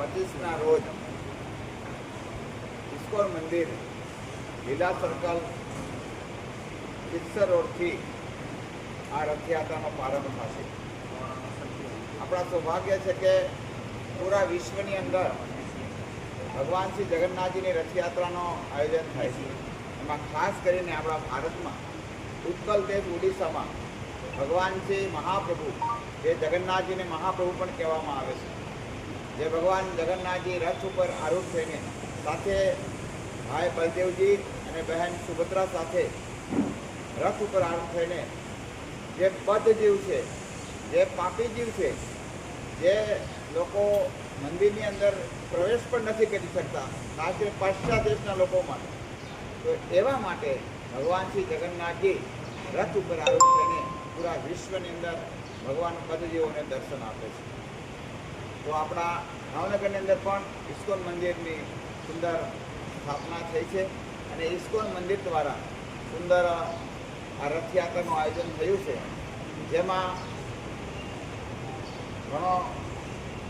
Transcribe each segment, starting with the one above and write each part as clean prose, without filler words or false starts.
25ના રોજ ઇસ્કોન મંદિર લીલા સર્કલ કિત્સર રોડથી આ રથયાત્રાનો પ્રારંભ થશે. આપણા સૌભાગ્ય છે કે પૂરા વિશ્વની અંદર ભગવાન શ્રી જગન્નાથજીની રથયાત્રાનો આયોજન થાય છે. એમાં ખાસ કરીને આપણા ભારતમાં ઉત્કલ દેશ ઓડિશામાં ભગવાન શ્રી મહાપ્રભુ, જે જગન્નાથજીને મહાપ્રભુ પણ કહેવામાં આવે છે, જે ભગવાન જગન્નાથજી રથ ઉપર આરૂઢ થઈને સાથે ભાઈ બલદેવજી અને બહેન સુભદ્રા સાથે રથ ઉપર આરૂઢ થઈને જે બદ્ધ જીવ છે, જે પાપી જીવ છે, જે લોકો મંદિરની અંદર પ્રવેશ પણ નથી કરી શકતા, ખાસ કરીને પાશ્ચાત્ય દેશના લોકો માટે, તો એવા માટે ભગવાન શ્રી જગન્નાથજી રથ ઉપર આરૂઢ થઈને પૂરા વિશ્વની અંદર ભગવાન બદ્ધજીવોને દર્શન આપે છે. તો આપણા ભાવનગરની અંદર પણ ઇસ્કોન મંદિરની સુંદર સ્થાપના થઈ છે અને ઇસ્કોન મંદિર દ્વારા સુંદર આ રથયાત્રાનું આયોજન થયું છે, જેમાં ઘણો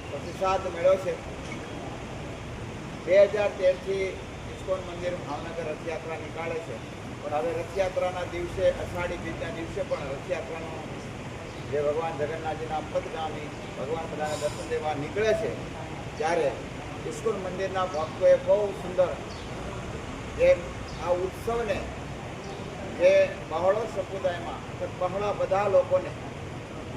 પ્રતિસાદ મળ્યો છે. 2013થી ઇસ્કોન મંદિર ભાવનગર રથયાત્રા નીકાળે છે, પણ હવે રથયાત્રાના દિવસે, અષાઢી બીજના દિવસે પણ રથયાત્રાનો જે ભગવાન જગન્નાથજીના પદગામી ભગવાન બધાને દર્શન દેવા નીકળે છે, ત્યારે ઇસ્કોન મંદિરના ભક્તોએ બહુ સુંદર જે આ ઉત્સવને, જે બહોળો સંપ્રદાયમાં બહોળા બધા લોકોને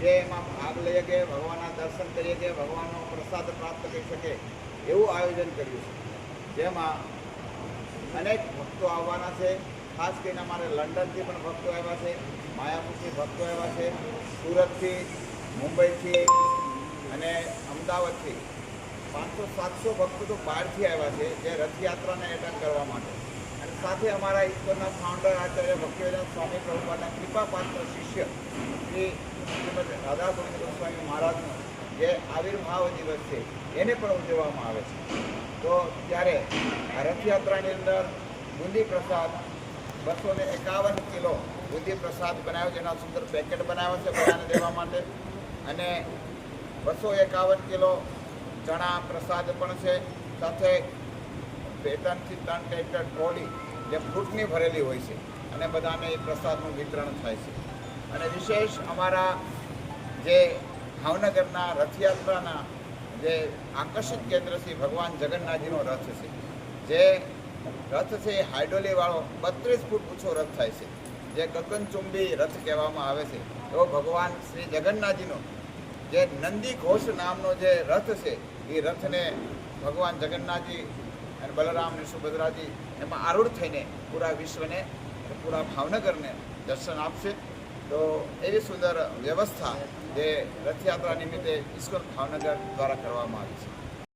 જે એમાં ભાગ લઈએ કે ભગવાનના દર્શન કરીએ કે ભગવાનનો પ્રસાદ પ્રાપ્ત કરી શકે એવું આયોજન કર્યું છે, જેમાં અનેક ભક્તો આવવાના છે. ખાસ કરીને અમારે લંડનથી પણ ભક્તો આવ્યા છે, માયાપુરથી ભક્તો આવ્યા છે, સુરતથી, મુંબઈથી અને અમદાવાદથી 500-700 ભક્તો તો બહારથી આવ્યા છે, જે રથયાત્રાને એટેન્ડ કરવા માટે. અને સાથે અમારા ઈશ્વરના ફાઉન્ડર આચાર્ય ભક્તિવેદાંત સ્વામી પ્રભુપાદના કૃપાપાત્ર શિષ્ય શ્રીમદ રાધા ગોવિંદ ગોસ્વામી મહારાજનો જે આવિર્ભાવ દિવસ છે એને પણ ઉજવવામાં આવે છે. તો ત્યારે આ રથયાત્રાની અંદર બુંદી પ્રસાદ 251 કિલો બુંદી પ્રસાદ બનાવ્યો, જેના સુંદર પેકેટ બનાવ્યા છે બધાને દેવા માટે, અને 251 કિલો ચણા પ્રસાદ પણ છે, સાથે 2-3 ટ્રેક્ટર ટ્રોલી જે ફ્રૂટની ભરેલી હોય છે અને બધાને એ પ્રસાદનું વિતરણ થાય છે. અને વિશેષ અમારા જે ભાવનગરના રથયાત્રાના જે આકર્ષિત કેન્દ્ર છે ભગવાન જગન્નાથજીનો રથ છે, જે રથ છે એ હાઇડ્રોલીવાળો 32 ફૂટ ઊંચો રથ થાય છે, જે ગગનચુંબી રથ કહેવામાં આવે છે. એવો ભગવાન શ્રી જગન્નાથજીનો જે નંદી ઘોષ નામનો જે રથ છે, એ રથને ભગવાન જગન્નાથજી અને બલરામ અને સુભદ્રાજી એમાં આરૂઢ થઈને પૂરા વિશ્વને, પૂરા ભાવનગરને દર્શન આપશે. તો એવી સુંદર વ્યવસ્થા જે રથયાત્રા નિમિત્તે ઇસ્કોન ભાવનગર દ્વારા કરવામાં આવી છે.